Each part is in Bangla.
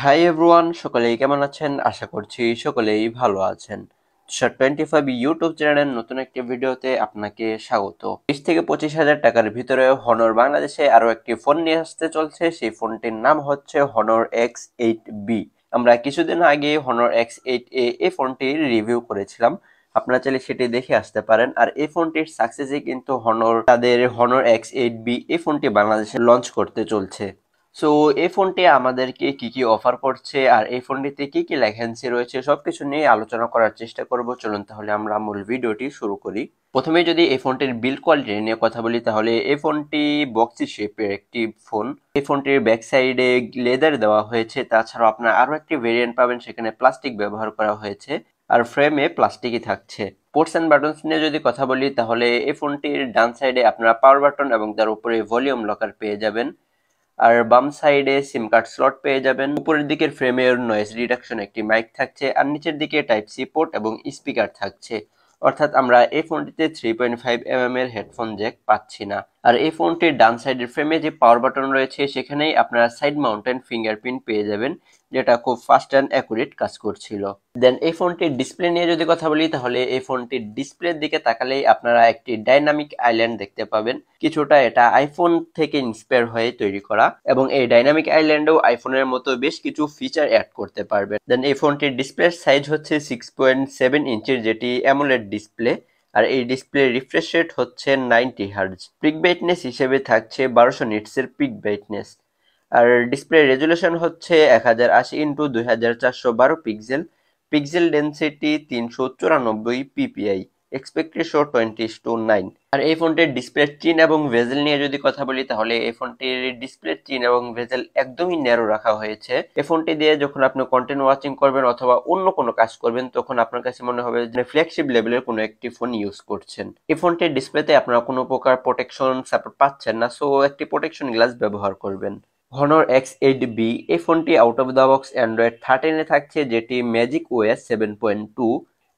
হাই এভরিওয়ান, সকলেই কেমন আছেন? আশা করছি সকলেই ভালো আছেন। তুষার 25 ইউটিউব চ্যানেলের নতুন একটি ভিডিওতে আপনাকে স্বাগত। 20 থেকে 25 হাজার টাকার ভিতরে হনর বাংলাদেশে আরো একটি ফোন নিয়ে আসতে চলছে। সেই ফোনটির নাম হচ্ছে হনর X8B। আমরা কিছুদিন আগে হনর X8A এই ফোনটির রিভিউ করেছিলাম, আপনারা চাইলে সেটি দেখে আসতে পারেন। আর এই ফোনটির সাকসেসে কিন্তু হনর তাদের হনর X8B এই ফোনটি বাংলাদেশে লঞ্চ করতে চলছে। সো এই ফোনটি আমাদেরকে কি কি অফার করছে আর এই ফোনটিতে কি কি লেখেন্সি রয়েছে সবকিছু নিয়ে আলোচনা করার চেষ্টা করব। চলুন তাহলে আমরা মূল ভিডিওটি শুরু করি। প্রথমে যদি এই ফোনটির বিল্ড কোয়ালিটি নিয়ে কথা বলি, তাহলে এই ফোনটি বক্সি শেপের একটি ফোন। এই ফোনটির ব্যাক সাইডে লেদার দেওয়া হয়েছে, তাছাড়াও আপনার আরো একটি ভেরিয়েন্ট পাবেন, সেখানে প্লাস্টিক ব্যবহার করা হয়েছে আর ফ্রেমে প্লাস্টিকই থাকছে। পোর্টস এন্ড বাটনস নিয়ে যদি কথা বলি, তাহলে এই ফোনটির ডান সাইডে আপনারা পাওয়ার বাটন এবং তার উপরে ভলিউম লকার পেয়ে যাবেন, আর বাম সাইডে সিম কার্ড স্লট পেয়ে যাবেন। উপরের দিকের ফ্রেমের নয়েজ রিডাকশন একটি মাইক থাকছে, আর নিচের দিকে টাইপ সি পোর্ট এবং স্পিকার থাকছে। অর্থাৎ আমরা এই ফোনটিতে 3.5 mm এর হেডফোন জ্যাক পাচ্ছি না। আর এই ফোনটির ডান সাইডের ফ্রেমে যে পাওয়ার বাটন রয়েছে সেখানেই আপনারা সাইড মাউন্টেন ফিঙ্গারপ্রিন্ট পেয়ে যাবেন, যেটা খুব ফাস্ট অ্যান্ড অ্যাকুরেট কাজ করছিল। দেন এই ফোনটির ডিসপ্লে নিয়ে যদি কথা বলি, তাহলে এই ফোনটির ডিসপ্লের দিকে তাকালেই আপনারা একটি ডাইনামিক আইল্যান্ড দেখতে পাবেন। কিছুটা এটা আইফোন থেকে ইন্সপায়ার হয়ে তৈরি করা, এবং এই ডাইনামিক আইল্যান্ডেও আইফোনের মতো বেশ কিছু ফিচার অ্যাড করতে পারবেন। দেন এই ফোনটির ডিসপ্লের সাইজ হচ্ছে 6.7 ইঞ্চির, যেটি অ্যামোলেড ডিসপ্লে। আর এই ডিসপ্লে রিফ্রেশ রেট হচ্ছে 90 হার্জ। পিক ব্রাইটনেস হিসেবে থাকছে 1200 নিটসের পিক ব্রাইটনেস। আর ডিসপ্লে রেজুলেশন হচ্ছে 1080x2412 pixel. Pixel density 394 PPI. Expect ratio 20:9। আর এই ফোনটির ডিসপ্লে চিন এবং ভেজেল নিয়ে যদি কথা বলি, তাহলে এই ফোনটির ডিসপ্লে চিন এবং ভেজেল একদমই ন্যারো রাখা হয়েছে। এই ফোনটি দিয়ে যখন আপনি কন্টেন্ট ওয়াচিং করবেন অথবা অন্য কোনো কাজ করবেন, তখন আপনার কাছে মনে হবে যে ফ্ল্যাগশিপ লেভেলের কোনো একটি ফোন ইউজ করছেন। এই ফোনটির ডিসপ্লেতে আপনারা কোনো প্রকার প্রোটেকশন সাপোর্ট পাচ্ছেন না, সো একটি প্রোটেকশন গ্লাস ব্যবহার করবেন। হনর X8B এই ফোনটি out of the box Android 13 এ থাকছে, যেটি ম্যাজিক ওএস 7.2।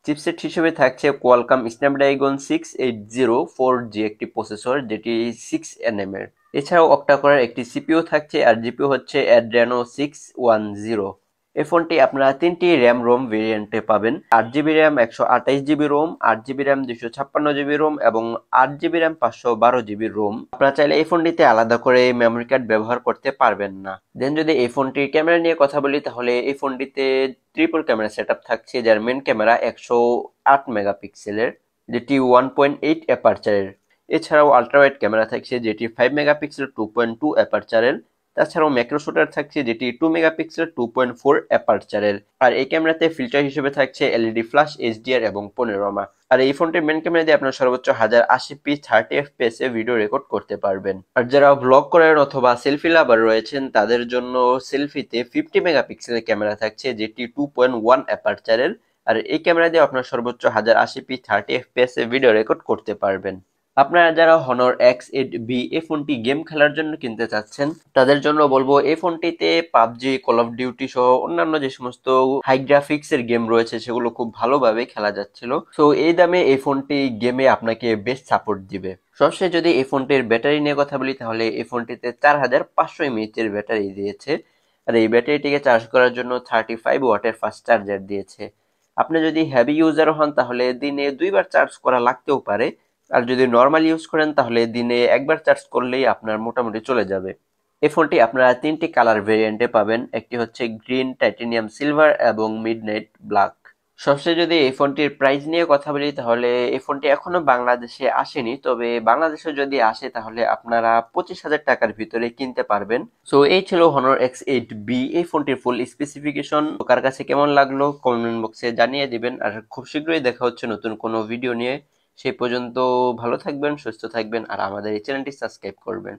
চিপসেট হিসেবে থাকছে কোয়ালকম স্ন্যাপড্রাগন 680 4G একটি প্রসেসর, যেটি 6nm এর। এছাড়াও অক্টা কোরের একটি সিপিইউ থাকছে, আর জিপিইউ হচ্ছে অ্যাড্রেনো 610। এই ফোনটি আপনারা 3টি র্যাম রোম ভেরিয়েন্টে পাবেন: 8GB RAM, 128GB Rome, 8GB RAM, 256GB Rome এবং 8GB র্যাম, 512GB রোম। আপনারা চাইলে এই ফোনটিতে আলাদা করে মেমোরি কার্ড ব্যবহার করতে পারবেন না। দেন যদি এই ফোনটির ক্যামেরা নিয়ে কথা বলি, তাহলে এই ফোনটিতে ট্রিপল ক্যামেরা সেটআপ থাকছে, যার মেন ক্যামেরা 108 মেগাপিক্সেলের, যেটি 1.8 অ্যাপারচারের। এছাড়াও আল্ট্রাওয়াইড ক্যামেরা থাকছে, যেটি 5 মেগাপিক্সেল 2.2 অ্যাপারচারের। তাছাড়াও ম্যাক্রো শুটার থাকছে, যেটি 2 মেগাপিক্সেল 2.4 অ্যাপারচারের। আর এই ক্যামেরাতে ফিল্টার হিসেবে থাকছে এলইডি ফ্ল্যাশ, এইচডিআর এবং প্যানোরামা। আর এই ফোনটির মেন ক্যামেরা দিয়ে আপনার সর্বোচ্চ 1080p 30fps এ ভিডিও রেকর্ড করতে পারবেন। আর যারা ব্লগ করেন অথবা সেলফি লাভার রয়েছেন, তাদের জন্য সেলফিতে 50 মেগাপিক্সেলের ক্যামেরা থাকছে, যেটি 2.1 অ্যাপারচারের। আর এই ক্যামেরা দিয়ে আপনার সর্বোচ্চ 1080p 30fps এ ভিডিও রেকর্ড করতে পারবেন। আপনারা যারা হনর X8B এই ফোনটি গেম খেলার জন্য কিনতে চাচ্ছেন, তাদের জন্য বলবো এই ফোনটিতে পাবজি, কল অফ ডিউটি সহ অন্যান্য যে সমস্ত হাই গ্রাফিক্স এর গেম রয়েছে সেগুলো খুব ভালোভাবে খেলা যাচ্ছিল। তো এই দামে এই ফোনটি গেমে আপনাকে বেস্ট সাপোর্ট দিবে। সবশেষে যদি এই ফোনটির ব্যাটারি নিয়ে কথা বলি, তাহলে এই ফোনটিতে 4500 mAh এর ব্যাটারি দিয়েছে। আর এই ব্যাটারিটিকে চার্জ করার জন্য 35 ওয়াটের ফাস্ট চার্জার দিয়েছে। আপনি যদি হেভি ইউজার হন, তাহলে দিনে 2বার চার্জ করা লাগতেও পারে। আর যদি নর্মাল ইউজ করেন, তাহলে দিনে একবার চার্জ করলেই আপনার মোটামুটি চলে যাবে। এই ফোনটি আপনারা 3টি কালার ভেরিয়েন্টে পাবেন, একটি হচ্ছে গ্রিন, টাইটেনিয়াম সিলভার এবং মিডনাইট ব্ল্যাক। সবচেয়ে যদি এই ফোনটির প্রাইস নিয়ে কথা বলি, তাহলে এই ফোনটি এখনো বাংলাদেশে আসেনি, তবে বাংলাদেশে যদি আসে তাহলে আপনারা 25,000 টাকার ভিতরে কিনতে পারবেন। সো এই ছিল হনর X8B এই ফোনটির ফুল স্পেসিফিকেশন। কার কাছে কেমন লাগলো কমেন্ট বক্সে জানিয়ে দিবেন। আর খুব শীঘ্রই দেখা হচ্ছে নতুন কোনো ভিডিও নিয়ে। সেই পর্যন্ত ভালো থাকবেন, সুস্থ থাকবেন, আর আমাদের এই চ্যানেলটি সাবস্ক্রাইব করবেন।